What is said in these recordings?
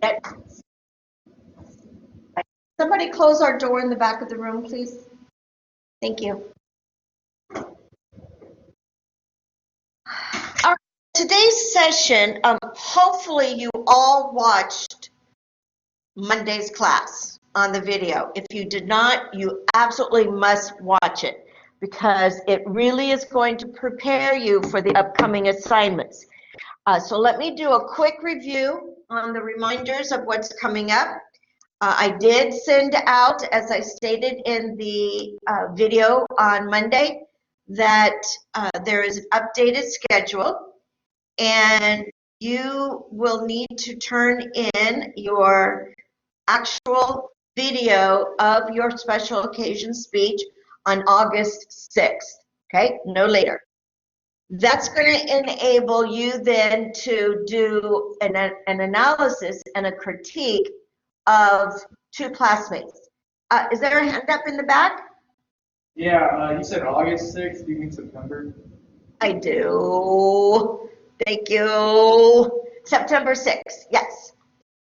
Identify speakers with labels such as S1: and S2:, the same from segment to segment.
S1: That, somebody close our door in the back of the room, please. Thank you. All right, today's session, hopefully you all watched Monday's class on the video. If you did not, you absolutely must watch it because it really is going to prepare you for the upcoming assignments. So let me do a quick review on the reminders of what's coming up. I did send out, as I stated in the video on Monday, that there is an updated schedule, and you will need to turn in your actual video of your special occasion speech on August 6th, okay? No later. That's going to enable you then to do an analysis and a critique of two classmates. Is there a hand up in the back?
S2: Yeah, you said August 6th, do you mean September?
S1: I do. Thank you. September 6th, yes.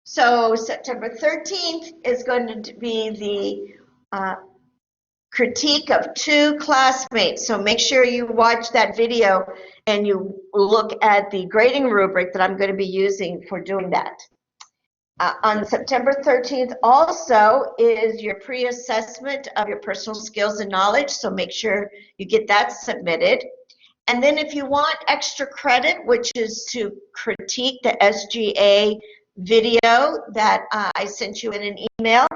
S1: So September 13th is going to be the critique of two classmates. So make sure you watch that video and you look at the grading rubric that I'm going to be using for doing that. On September 13th also is your pre-assessment of your personal skills and knowledge, so make sure you get that submitted. And then if you want extra credit, which is to critique the SGA video that I sent you in an email,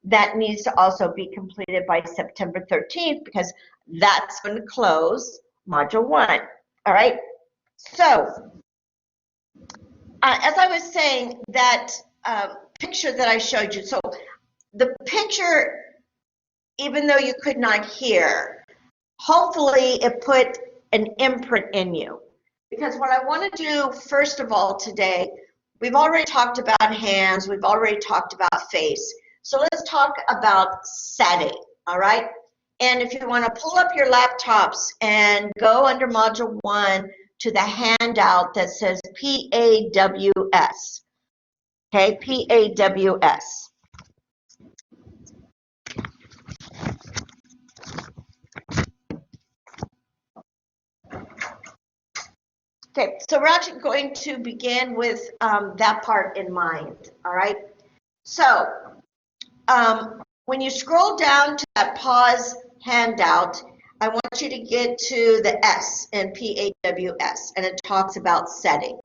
S1: that needs to also be completed by September 13th because that's going to close Module 1. All right? So, as I was saying, that picture that I showed you, so the picture, even though you could not hear, hopefully it put an imprint in you. Because what I want to do, first of all, today, we've already talked about hands, we've already talked about face. So let's talk about setting, all right? And if you want to pull up your laptops and go under Module 1 to the handout that says PAWS, okay, PAWS. Okay, so we're actually going to begin with that part in mind, all right? So when you scroll down to that pause handout, I want you to get to the S in PAWS, and it talks about setting.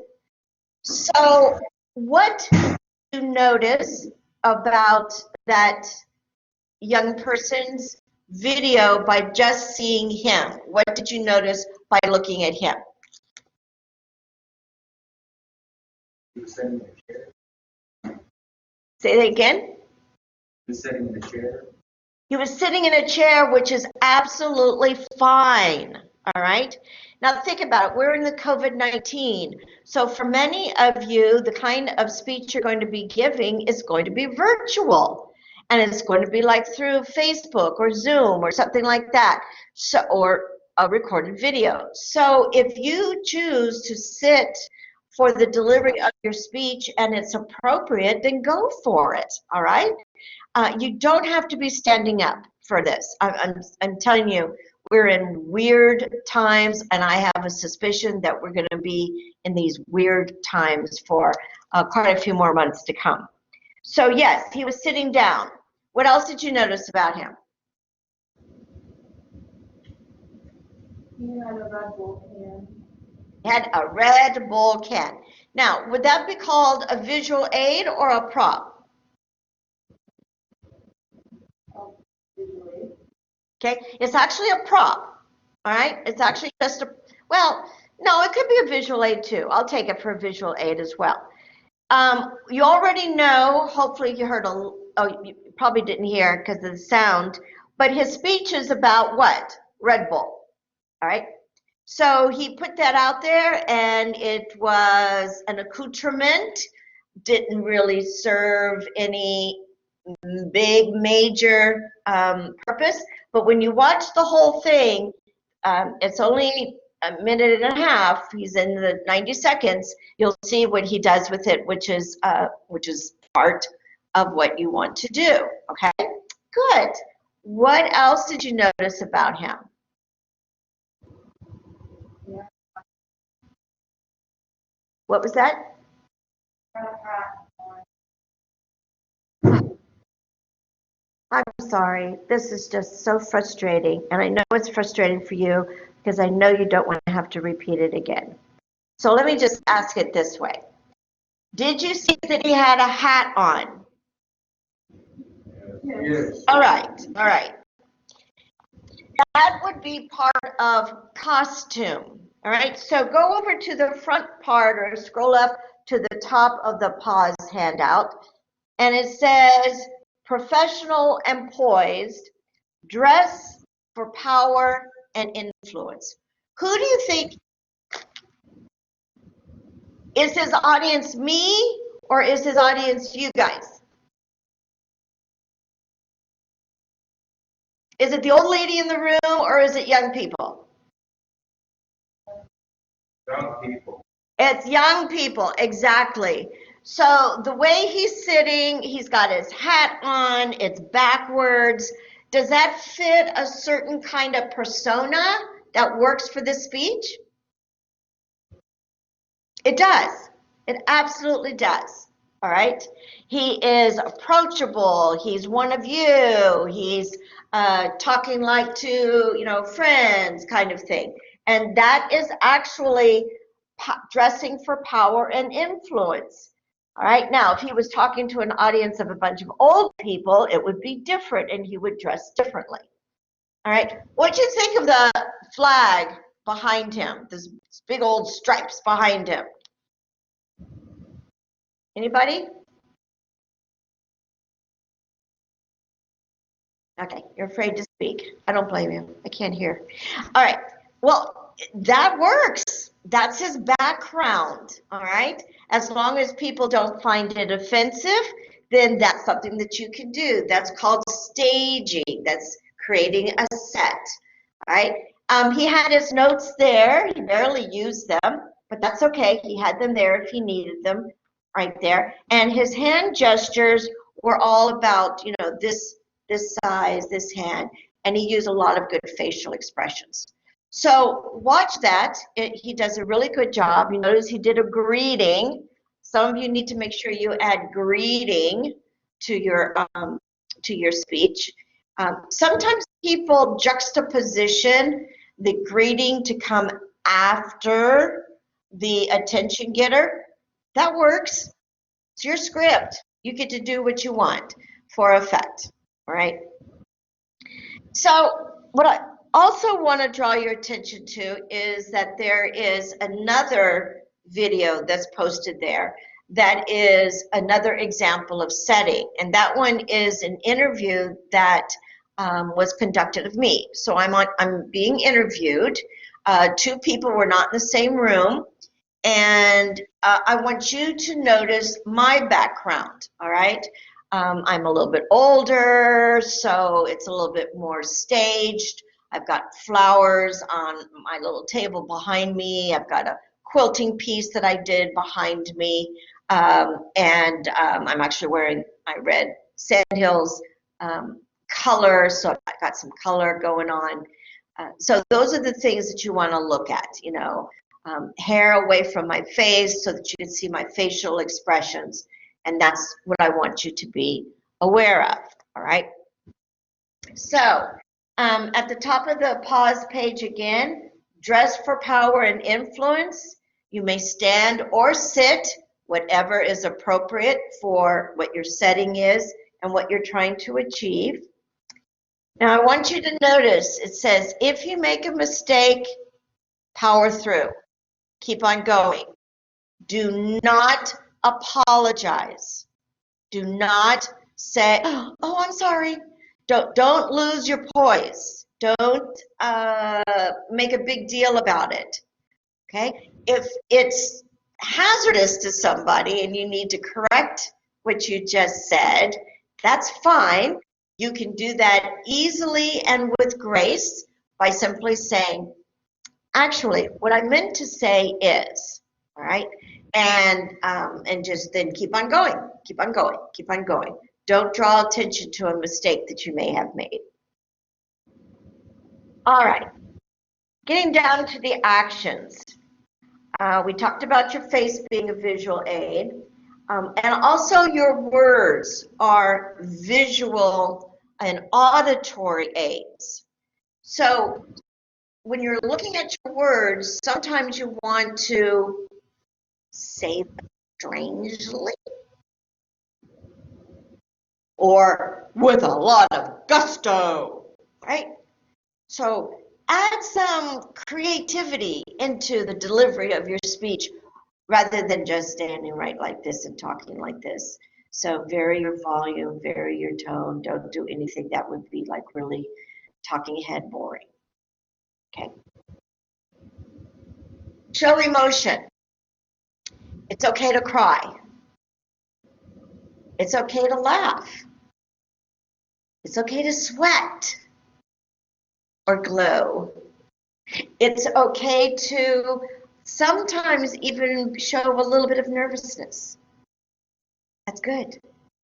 S1: So what do you notice about that young person's video by just seeing him? What did you notice by looking at him?
S2: He was sitting in a chair.
S1: Say that again?
S2: He was sitting in a chair.
S1: He was sitting in a chair, which is absolutely fine, all right? Now think about it, we're in the COVID-19, so for many of you, the kind of speech you're going to be giving is going to be virtual, and it's going to be like through Facebook or Zoom or something like that, so, or a recorded video. So if you choose to sit for the delivery of your speech and it's appropriate, then go for it, all right? You don't have to be standing up for this. I'm telling you, we're in weird times, and I have a suspicion that we're going to be in these weird times for quite a few more months to come. So yes, he was sitting down. What else did you notice about him?
S3: He had a Red Bull can.
S1: He had a Red Bull can. Now, would that be called a visual aid or a prop? Okay, it's actually a prop, all right? It's actually just a, well, no, it could be a visual aid too. I'll take it for a visual aid as well. You already know, hopefully you heard, oh, you probably didn't hear because of the sound, but his speech is about what? Red Bull, all right? So he put that out there, and it was an accoutrement, didn't really serve any big major purpose, but when you watch the whole thing, it's only a minute and a half, he's in the 90 seconds, you'll see what he does with it, which is part of what you want to do, okay? Good. What else did you notice about him?
S3: Yeah.
S1: What was that?
S3: Got a hat on.
S1: I'm sorry. This is just so frustrating. And I know it's frustrating for you because I know you don't want to have to repeat it again. So let me just ask it this way. Did you see that he had a hat on?
S2: Yes.
S1: All right, all right. That would be part of costume. All right, so go over to the front part or scroll up to the top of the pause handout, and it says professional and poised, dress for power and influence. Who do you think is his audience, me, or is his audience you guys? Is it the old lady in the room or is it young people?
S2: Young people.
S1: It's young people, exactly. So the way he's sitting, he's got his hat on, it's backwards. Does that fit a certain kind of persona that works for this speech? It does. It absolutely does. All right. He is approachable. He's one of you. He's talking like to, friends kind of thing. And that is actually dressing for power and influence. All right. Now, if he was talking to an audience of a bunch of old people, it would be different and he would dress differently. All right. What do you think of the flag behind him? This big old stripes behind him. Anybody? Okay, you're afraid to speak. I don't blame you. I can't hear. All right. Well, that works. That's his background. All right. As long as people don't find it offensive, then that's something that you can do. That's called staging. That's creating a set. All right. He had his notes there. He barely used them, but that's okay. He had them there if he needed them right there. And his hand gestures were all about, this size, this hand, and he used a lot of good facial expressions. So watch that. He does a really good job. You notice he did a greeting. Some of you need to make sure you add greeting to your speech. Sometimes people juxtaposition the greeting to come after the attention getter. That works. It's your script. You get to do what you want for effect. All right. So what I also want to draw your attention to is that there is another video that's posted there that is another example of setting. And that one is an interview that was conducted of me. So I'm being interviewed. Two people were not in the same room. And I want you to notice my background, all right? I'm a little bit older, so it's a little bit more staged. I've got flowers on my little table behind me. I've got a quilting piece that I did behind me. And I'm actually wearing my red Sandhills color, so I've got some color going on. So those are the things that you want to look at, hair away from my face so that you can see my facial expressions. And that's what I want you to be aware of, all right? So at the top of the pause page again, dress for power and influence. You may stand or sit, whatever is appropriate for what your setting is and what you're trying to achieve. Now I want you to notice it says, if you make a mistake, power through. Keep on going. Do not apologize. Do not say, "Oh, I'm sorry." Don't lose your poise. Don't make a big deal about it. Okay? If it's hazardous to somebody and you need to correct what you just said, that's fine. You can do that easily and with grace by simply saying, Actually, what I meant to say is, all right, and just then keep on going, keep on going, keep on going. Don't draw attention to a mistake that you may have made. All right, getting down to the actions. We talked about your face being a visual aid, and also your words are visual and auditory aids. So when you're looking at your words, sometimes you want to say them strangely or with a lot of gusto, right? So add some creativity into the delivery of your speech rather than just standing right like this and talking like this. So vary your volume, vary your tone. Don't do anything that would be like really talking head boring. Okay. Show emotion. It's okay to cry. It's okay to laugh. It's okay to sweat or glow. It's okay to sometimes even show a little bit of nervousness. That's good.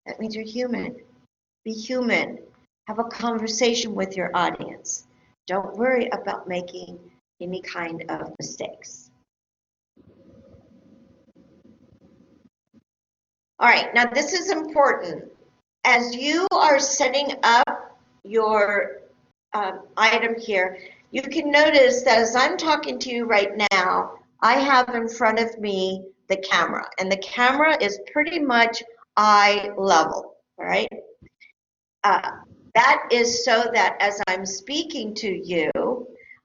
S1: That means you're human. Be human. Have a conversation with your audience. Don't worry about making any kind of mistakes. All right, now this is important. As you are setting up your item here, you can notice that as I'm talking to you right now, I have in front of me the camera, and the camera is pretty much eye level, all right? That is so that as I'm speaking to you,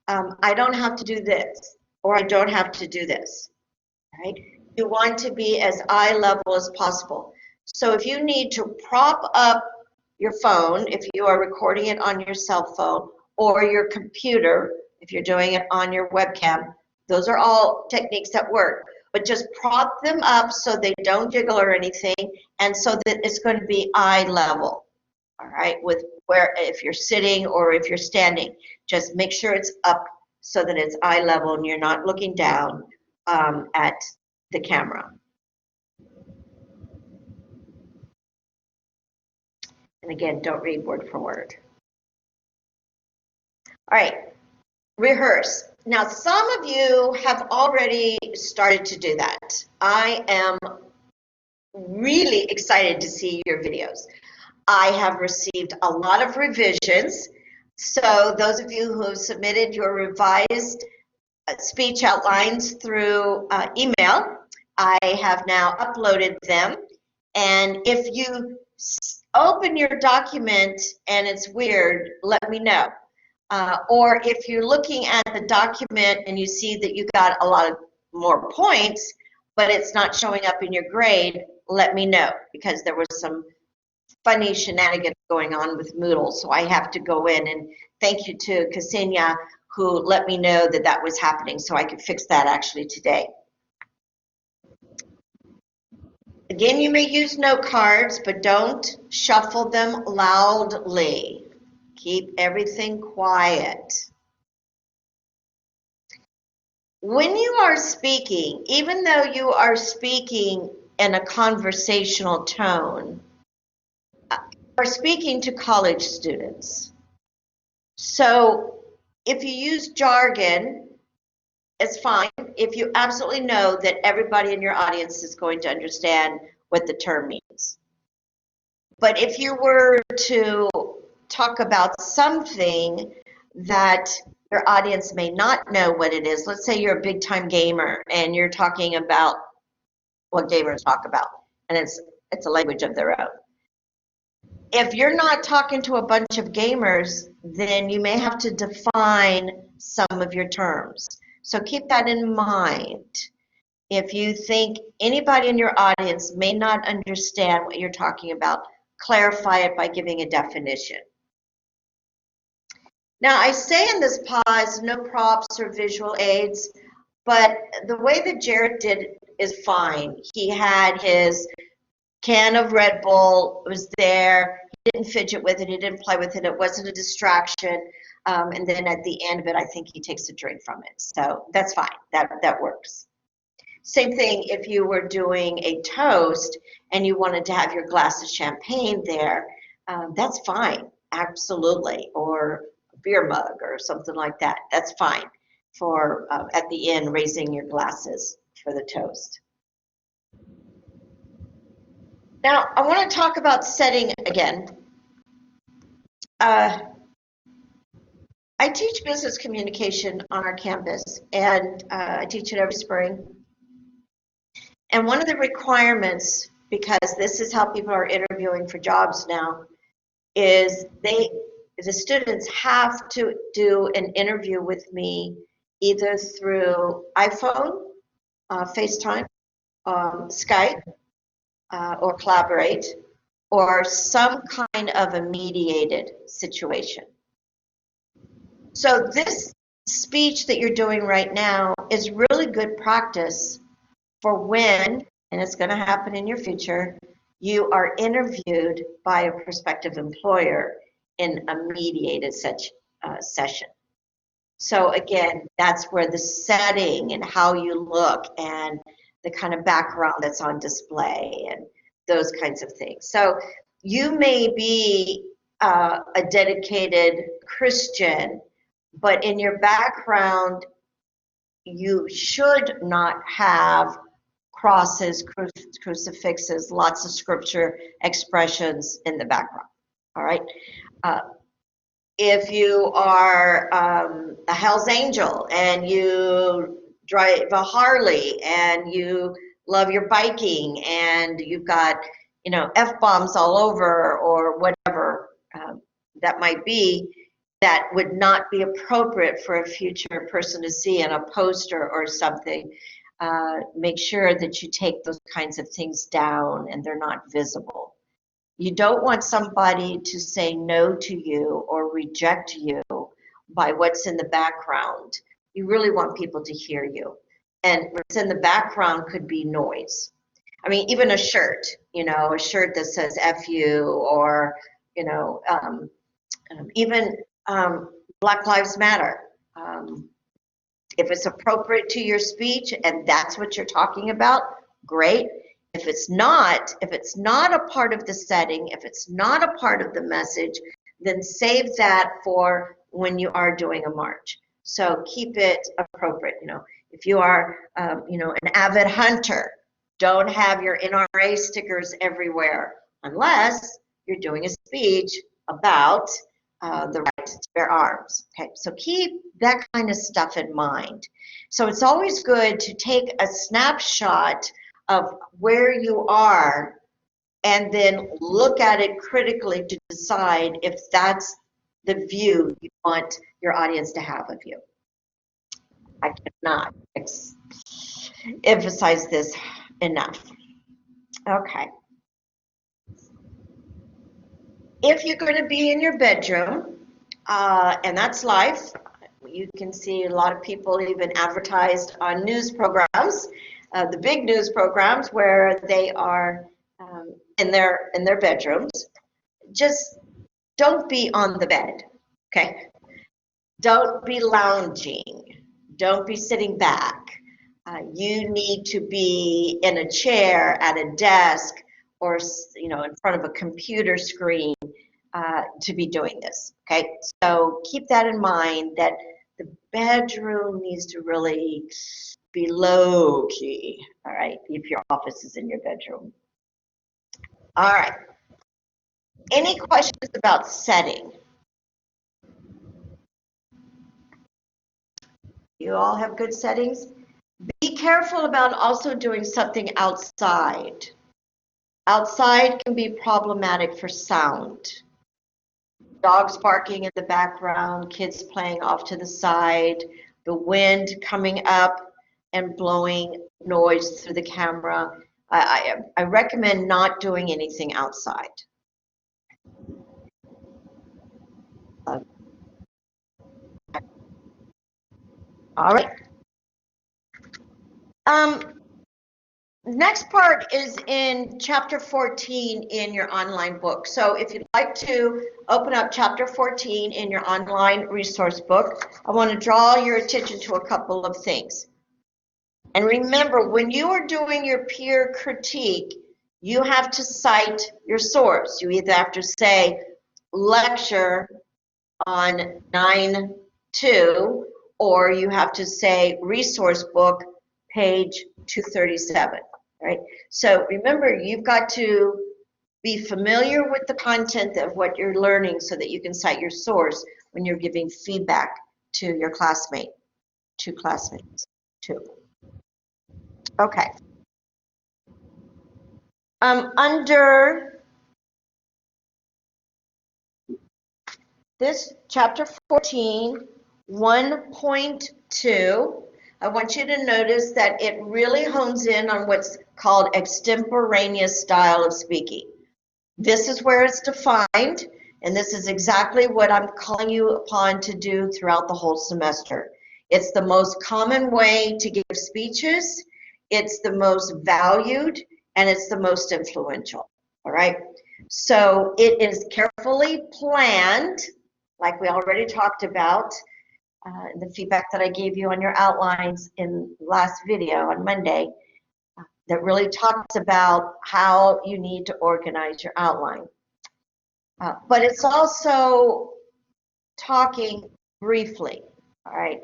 S1: I don't have to do this, or I don't have to do this, right? You want to be as eye level as possible. So if you need to prop up your phone, if you are recording it on your cell phone, or your computer, if you're doing it on your webcam, those are all techniques that work. But just prop them up so they don't jiggle or anything, and so that it's going to be eye level. All right, with where if you're sitting or if you're standing, just make sure it's up so that it's eye level and you're not looking down at the camera. And again, don't read word for word. All right, rehearse. Now, some of you have already started to do that. I am really excited to see your videos. I have received a lot of revisions. So those of you who have submitted your revised speech outlines through email, I have now uploaded them. And if you open your document and it's weird, let me know. Or if you're looking at the document and you see that you got a lot of more points, but it's not showing up in your grade, let me know, because there was some funny shenanigans going on with Moodle. So I have to go in, and thank you to Ksenia who let me know that that was happening so I could fix that actually today. Again, you may use note cards, but don't shuffle them loudly. Keep everything quiet. When you are speaking, even though you are speaking in a conversational tone, you are speaking to college students. So if you use jargon, it's fine if you absolutely know that everybody in your audience is going to understand what the term means. But if you were to talk about something that your audience may not know what it is, let's say you're a big time gamer and you're talking about what gamers talk about, and it's a language of their own. If you're not talking to a bunch of gamers, then you may have to define some of your terms. So keep that in mind. If you think anybody in your audience may not understand what you're talking about, clarify it by giving a definition. Now, I say in this pause, no props or visual aids, but the way that Jared did it is fine. He had his can of Red Bull, was there. He didn't fidget with it. He didn't play with it. It wasn't a distraction. And then at the end of it, I think he takes a drink from it. So that's fine. That works. Same thing if you were doing a toast and you wanted to have your glass of champagne there, that's fine, absolutely. Or a beer mug or something like that. That's fine for at the end raising your glasses for the toast. Now, I want to talk about setting again. I teach business communication on our campus, and I teach it every spring. And one of the requirements, because this is how people are interviewing for jobs now, is the students have to do an interview with me either through iPhone, FaceTime, Skype, or Collaborate, or some kind of a mediated situation. So this speech that you're doing right now is really good practice for when, and it's going to happen in your future, you are interviewed by a prospective employer in a mediated session. So again, that's where the setting and how you look and the kind of background that's on display and those kinds of things. So you may be a dedicated Christian, but in your background, you should not have crosses, crucifixes, lots of scripture expressions in the background. All right. If you are a Hell's Angel and you drive a Harley and you love your biking and you've got, F-bombs all over or whatever that might be, that would not be appropriate for a future person to see in a poster or something. Make sure that you take those kinds of things down and they're not visible. You don't want somebody to say no to you or reject you by what's in the background. You really want people to hear you. And what's in the background could be noise. I mean, even a shirt, a shirt that says F you or, even Black Lives Matter. If it's appropriate to your speech and that's what you're talking about, great. If it's not a part of the setting, if it's not a part of the message, then save that for when you are doing a march. So keep it appropriate. If you are, an avid hunter, don't have your NRA stickers everywhere unless you're doing a speech about the right to bear arms. Okay, so keep that kind of stuff in mind. So it's always good to take a snapshot of where you are and then look at it critically to decide if that's the view you want your audience to have of you. I cannot emphasize this enough. Okay. If you're going to be in your bedroom, and that's life, you can see a lot of people even advertised on news programs, the big news programs where they are in their bedrooms. Just don't be on the bed, okay? Don't be lounging. Don't be sitting back. You need to be in a chair, at a desk, or in front of a computer screen to be doing this. Okay, so keep that in mind. That the bedroom needs to really be low key. All right, if your office is in your bedroom. All right. Any questions about setting? You all have good settings? Be careful about also doing something outside. Outside can be problematic for sound. Dogs barking in the background, kids playing off to the side, the wind coming up and blowing noise through the camera. I recommend not doing anything outside. All right. Next part is in chapter 14 in your online book. So if you'd like to open up chapter 14 in your online resource book, I want to draw your attention to a couple of things. And remember, when you are doing your peer critique, you have to cite your source. You either have to say lecture on 9-2, or you have to say resource book, page 237, right? So remember, you've got to be familiar with the content of what you're learning so that you can cite your source when you're giving feedback to your classmates. Okay. Under this chapter 14, 1.2, I want you to notice that it really hones in on what's called extemporaneous style of speaking. This is where it's defined, and this is exactly what I'm calling you upon to do throughout the whole semester. It's the most common way to give speeches, it's the most valued, and it's the most influential, all right? So it is carefully planned, like we already talked about, the feedback that I gave you on your outlines in last video on Monday, that really talks about how you need to organize your outline. But it's also talking briefly, all right,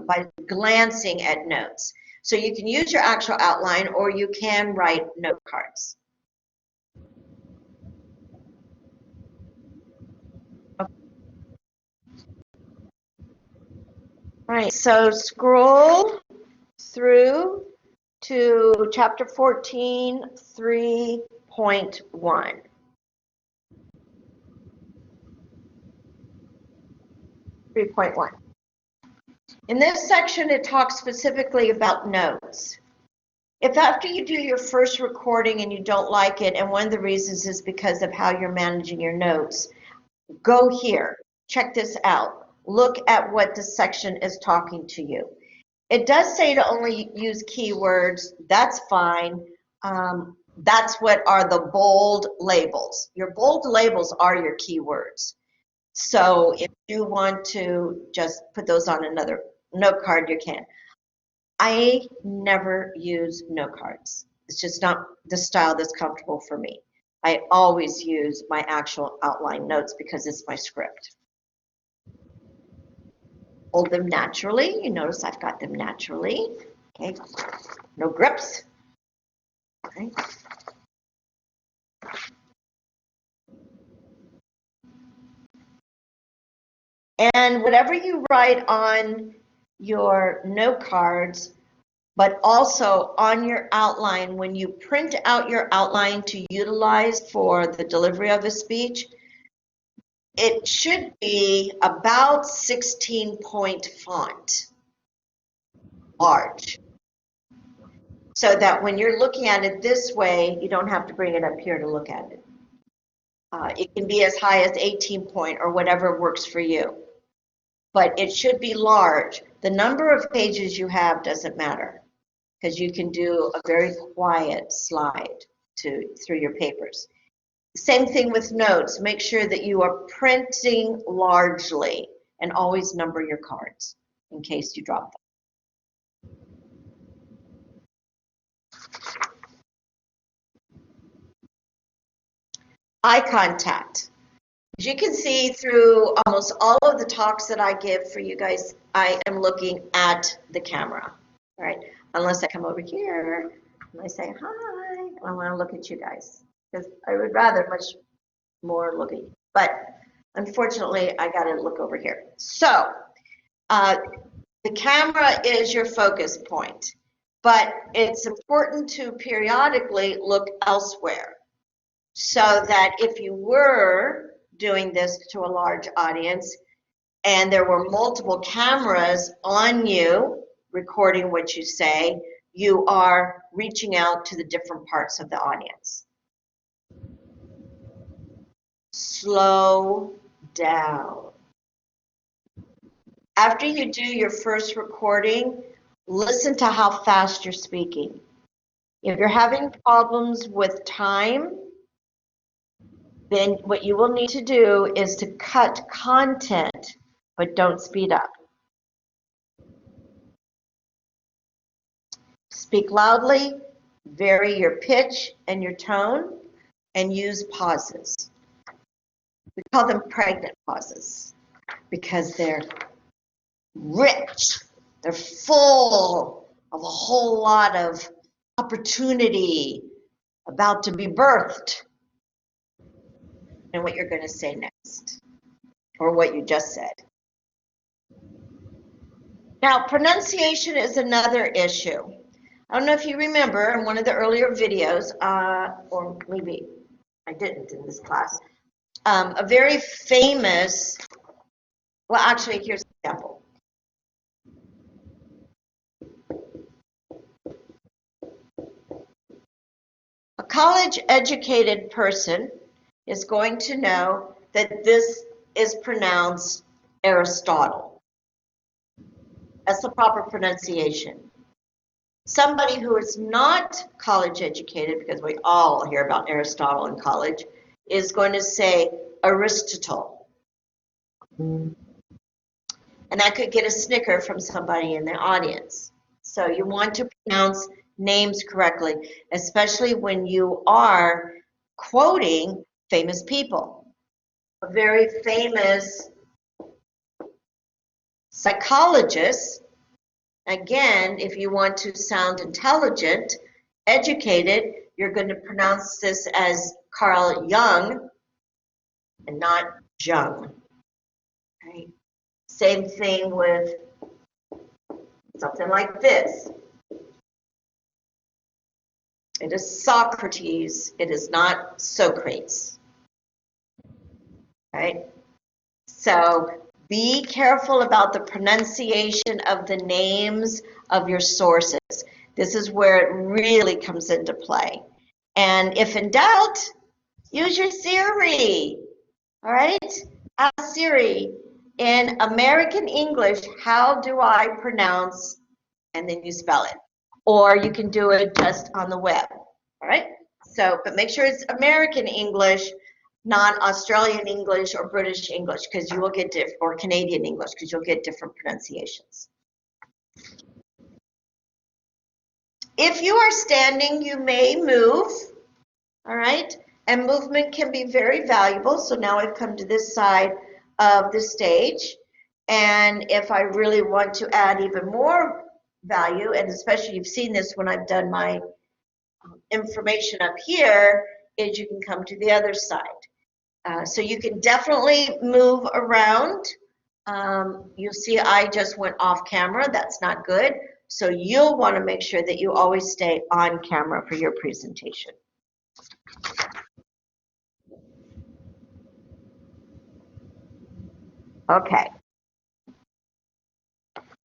S1: by glancing at notes. So you can use your actual outline or you can write note cards. All right, so scroll through to chapter 14, 3.1. In this section, it talks specifically about notes. If after you do your first recording and you don't like it, and one of the reasons is because of how you're managing your notes, go here, check this out. Look at what this section is talking to you. It does say to only use keywords. That's fine. That's what are the bold labels. Your bold labels are your keywords. So if you want to just put those on another note card, you can. I never use note cards. It's just not the style that's comfortable for me. I always use my actual outline notes because it's my script. Hold them naturally. You notice I've got them naturally. Okay, no grips. Okay. And whatever you write on your note cards, but also on your outline, when you print out your outline to utilize for the delivery of a speech, it should be about 16-point font, large, so that when you're looking at it this way, you don't have to bring it up here to look at it. It can be as high as 18-point or whatever works for you, but it should be large. The number of pages you have doesn't matter because you can do a very quiet slide through your papers. Same thing with notes. Make sure that you are printing largely and always number your cards in case you drop them. Eye contact. As you can see through almost all of the talks that I give for you guys, I am looking at the camera, right? Unless I come over here and I say hi, I want to look at you guys because I would rather much more look at you. But unfortunately, I got to look over here. So the camera is your focus point, but it's important to periodically look elsewhere so that if you were doing this to a large audience and there were multiple cameras on you recording what you say, you are reaching out to the different parts of the audience. Slow down. After you do your first recording, listen to how fast you're speaking. If you're having problems with time, then what you will need to do is to cut content, but don't speed up. Speak loudly, vary your pitch and your tone, and use pauses. We call them pregnant pauses because they're rich, they're full of a whole lot of opportunity about to be birthed and what you're going to say next, or what you just said. Now, pronunciation is another issue. I don't know if you remember in one of the earlier videos, or maybe I didn't in this class, a very famous, well, actually, here's an example. A college-educated person is going to know that this is pronounced Aristotle. That's the proper pronunciation. Somebody who is not college-educated, because we all hear about Aristotle in college, is going to say Aristotle. And that could get a snicker from somebody in the audience. So you want to pronounce names correctly, especially when you are quoting famous people. A very famous psychologist, again, if you want to sound intelligent, educated, you're going to pronounce this as Carl Jung and not Jung. Right? Same thing with something like this. It is Socrates, it is not Socrates. Right? So be careful about the pronunciation of the names of your sources. This is where it really comes into play. And if in doubt, use your Siri. All right? Ask Siri, in American English, how do I pronounce, and then you spell it. Or you can do it just on the web. All right? So, but make sure it's American English, not Australian English or British English, because you will get or Canadian English, because you'll get different pronunciations. If you are standing, you may move, all right? And movement can be very valuable. So now I've come to this side of the stage. And if I really want to add even more value, and especially you've seen this when I've done my information up here, is you can come to the other side. So you can definitely move around. You'll see I just went off camera. That's not good. So you'll want to make sure that you always stay on camera for your presentation. Okay.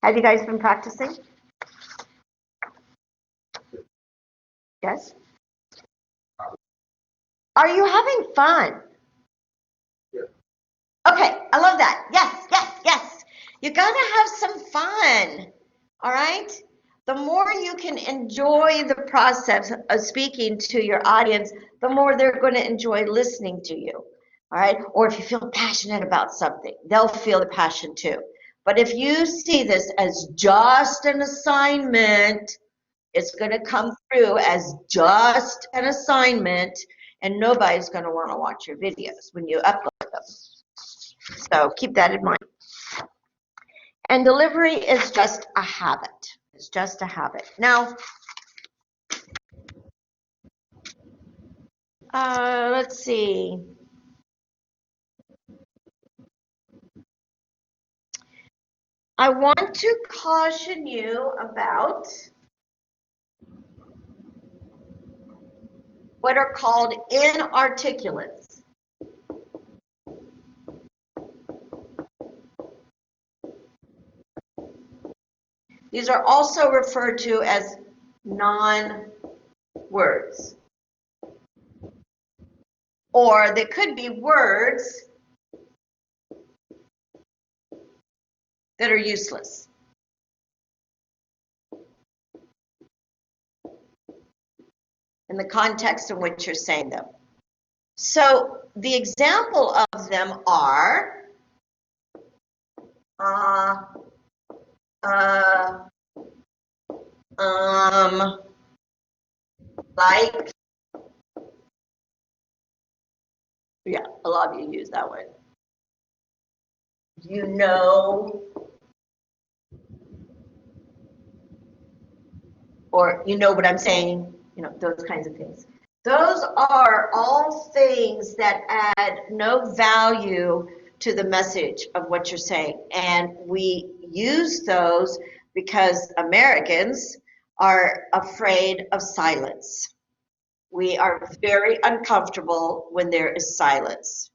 S1: Have you guys been practicing? Yes? Are you having fun?
S2: Yeah.
S1: Okay, I love that. Yes, yes, yes. You gotta have some fun. All right? The more you can enjoy the process of speaking to your audience, the more they're going to enjoy listening to you. All right? Or if you feel passionate about something, they'll feel the passion too. But if you see this as just an assignment, it's going to come through as just an assignment, and nobody's going to want to watch your videos when you upload them. So keep that in mind. And delivery is just a habit. It's just a habit. Now, let's see. I want to caution you about what are called inarticulates. These are also referred to as non-words. Or they could be words that are useless. in the context in which you're saying them. So the example of them are like, yeah, a lot of you use that one. You know, or you know what I'm saying, you know, those kinds of things. Those are all things that add no value to the message of what you're saying. And we use those because Americans are afraid of silence. We are very uncomfortable when there is silence.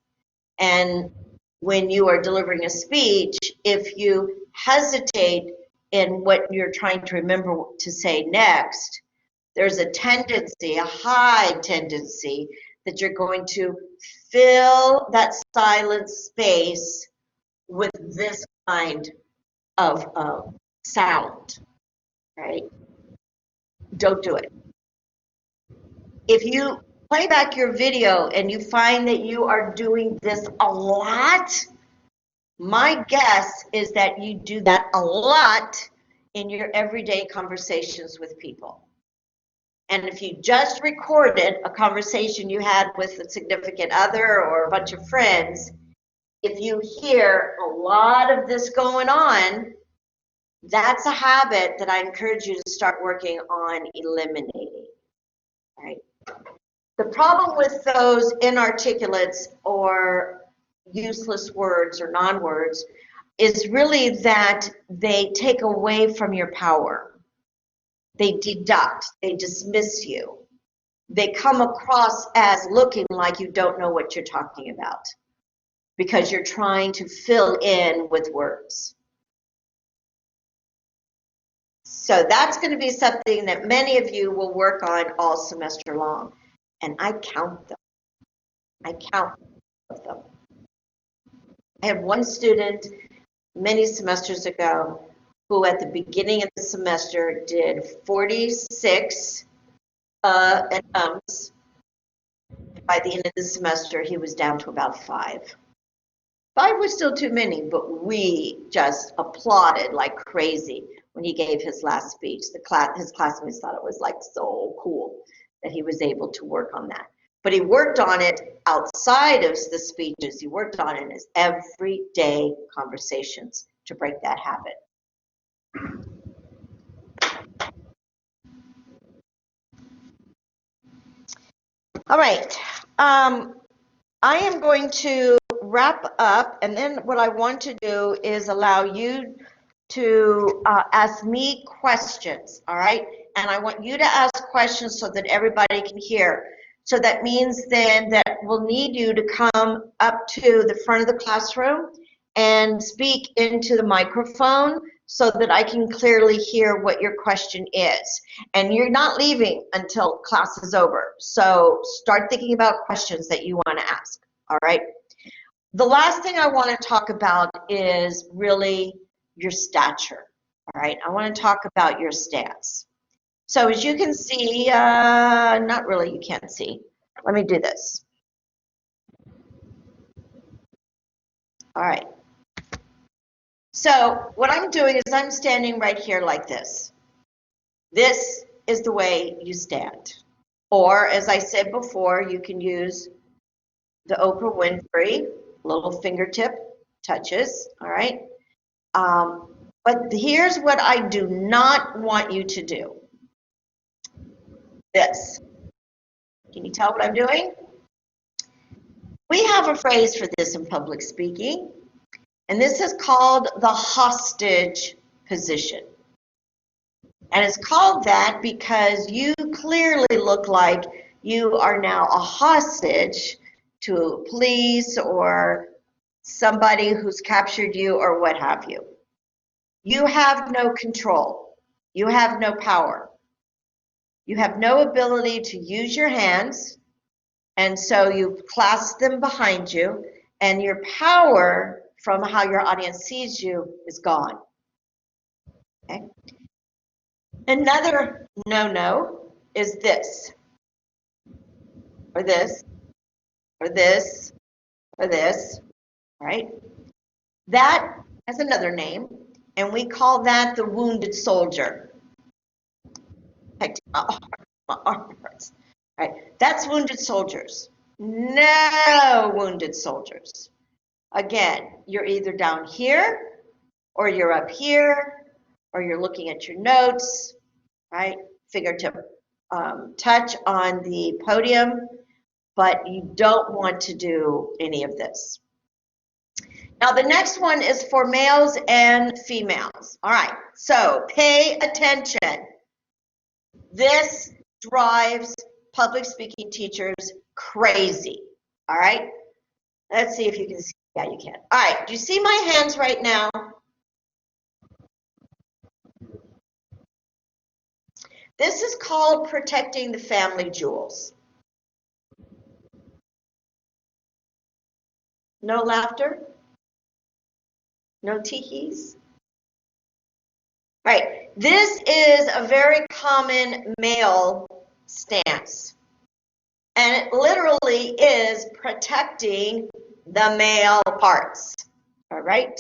S1: And when you are delivering a speech, if you hesitate in what you're trying to remember to say next, there's a tendency, a high tendency, that you're going to fill that silent space with this kind of sound, right? Don't do it. If you play back your video and you find that you are doing this a lot, my guess is that you do that a lot in your everyday conversations with people. And if you just recorded a conversation you had with a significant other or a bunch of friends, if you hear a lot of this going on, that's a habit that I encourage you to start working on eliminating, right? The problem with those inarticulates or useless words or non-words is really that they take away from your power. They deduct, they dismiss you. They come across as looking like you don't know what you're talking about because you're trying to fill in with words. So that's going to be something that many of you will work on all semester long. And I count them. I count them. I had one student many semesters ago who at the beginning of the semester did 46 and ums. By the end of the semester, he was down to about 5. 5 was still too many, but we just applauded like crazy when he gave his last speech. His classmates thought it was like so cool that he was able to work on that. But he worked on it outside of the speeches. He worked on it in his everyday conversations to break that habit. All right. I am going to wrap up, and then what I want to do is allow you to ask me questions, all right? And I want you to ask questions so that everybody can hear. So that means then that we'll need you to come up to the front of the classroom and speak into the microphone so that I can clearly hear what your question is. And you're not leaving until class is over. So start thinking about questions that you want to ask, all right? The last thing I want to talk about is really your stature, all right? I want to talk about your stance. So as you can see, not really, you can't see. Let me do this. All right. So what I'm doing is I'm standing right here like this. This is the way you stand. Or as I said before, you can use the Oprah Winfrey little fingertip touches, all right? But here's what I do not want you to do. This. Can you tell what I'm doing? We have a phrase for this in public speaking, and this is called the hostage position. And it's called that because you clearly look like you are now a hostage to police or somebody who's captured you or what have you. You have no control. You have no power. You have no ability to use your hands, and so you clasp them behind you, and your power from how your audience sees you is gone. Okay? Another no-no is this. or this, or this, or this, right? That has another name, and we call that the wounded soldier. Heck, my arm hurts. Right? That's wounded soldiers. No wounded soldiers. Again, you're either down here, or you're up here, or you're looking at your notes, right? Fingertip touch on the podium, but you don't want to do any of this. Now the next one is for males and females. All right, so pay attention. This drives public speaking teachers crazy. All right, let's see if you can see. Yeah, you can. All right, do you see my hands right now? This is called protecting the family jewels. No laughter? No teehees? Right, this is a very common male stance. And it literally is protecting the male parts, all right?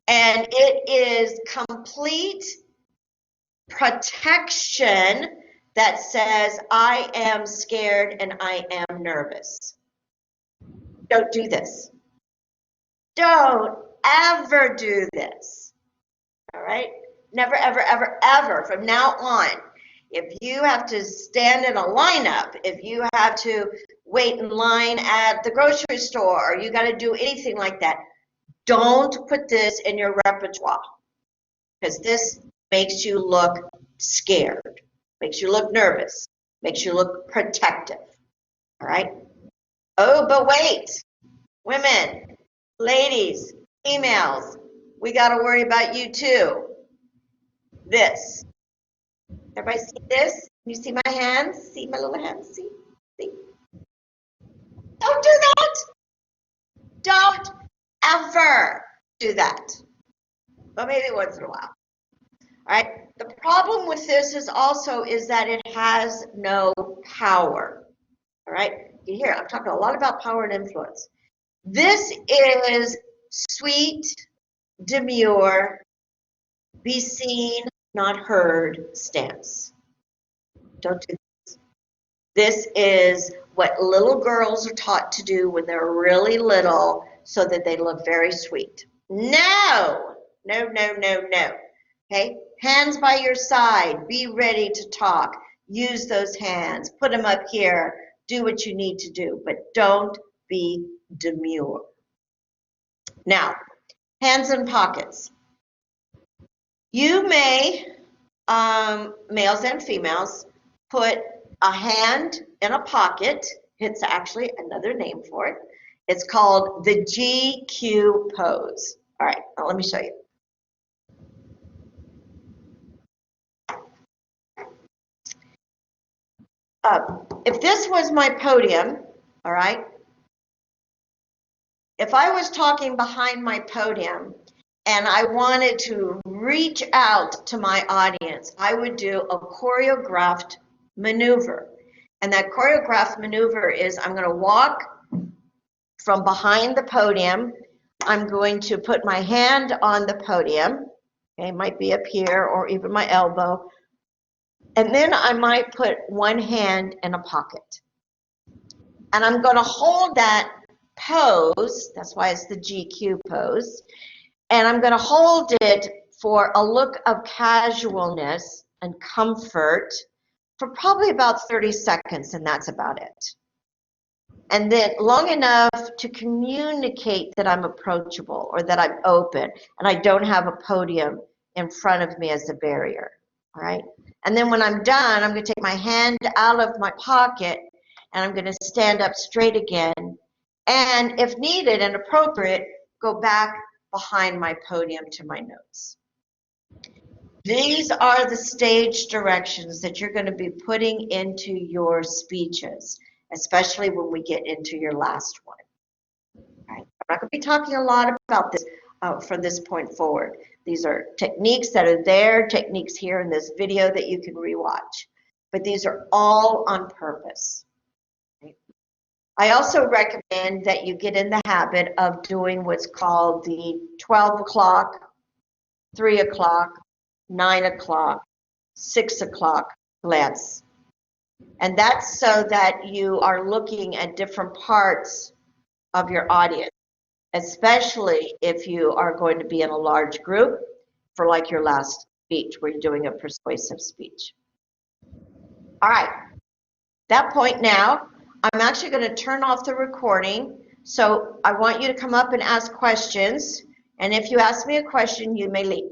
S1: And it is complete protection that says, I am scared and I am nervous. Don't do this. Don't ever do this, all right? Never, ever, ever, ever from now on. If you have to stand in a lineup, if you have to wait in line at the grocery store, or you got to do anything like that, don't put this in your repertoire, because this makes you look scared, makes you look nervous, makes you look protective, all right? Oh, but wait, women, ladies, females, we got to worry about you too. This. Everybody see this? Can you see my hands? See my little hands? See? See? Don't do that. Don't ever do that. But maybe once in a while. All right. The problem with this is that it has no power. All right. You hear, I'm talking a lot about power and influence. This is sweet, demure, be seen, not heard stance. Don't do this. This is what little girls are taught to do when they're really little so that they look very sweet. No, no, no, no, no. Okay, hands by your side, be ready to talk. Use those hands, put them up here, do what you need to do, but don't be demure. Now, hands in pockets. You may, males and females, put a hand in a pocket. It's actually another name for it. It's called the GQ pose. All right, now let me show you. If this was my podium, all right, if I was talking behind my podium and I wanted to reach out to my audience, I would do a choreographed maneuver. And that choreographed maneuver is I'm going to walk from behind the podium. I'm going to put my hand on the podium. Okay, it might be up here or even my elbow. And then I might put one hand in a pocket. And I'm going to hold that pose, that's why it's the GQ pose, and I'm going to hold it for a look of casualness and comfort for probably about 30 seconds, and that's about it. And then long enough to communicate that I'm approachable or that I'm open and I don't have a podium in front of me as a barrier, all right? And then when I'm done, I'm going to take my hand out of my pocket and I'm going to stand up straight again. And if needed and appropriate, go back behind my podium to my notes. These are the stage directions that you're going to be putting into your speeches, especially when we get into your last one. All right. I'm not going to be talking a lot about this from this point forward. These are techniques that are there, techniques here in this video that you can rewatch. But these are all on purpose. Right? I also recommend that you get in the habit of doing what's called the 12 o'clock, 3 o'clock, 9 o'clock, 6 o'clock glance. And that's so that you are looking at different parts of your audience, especially if you are going to be in a large group for like your last speech where you're doing a persuasive speech. All right, that point now, I'm actually going to turn off the recording. So I want you to come up and ask questions. And if you ask me a question, you may leave.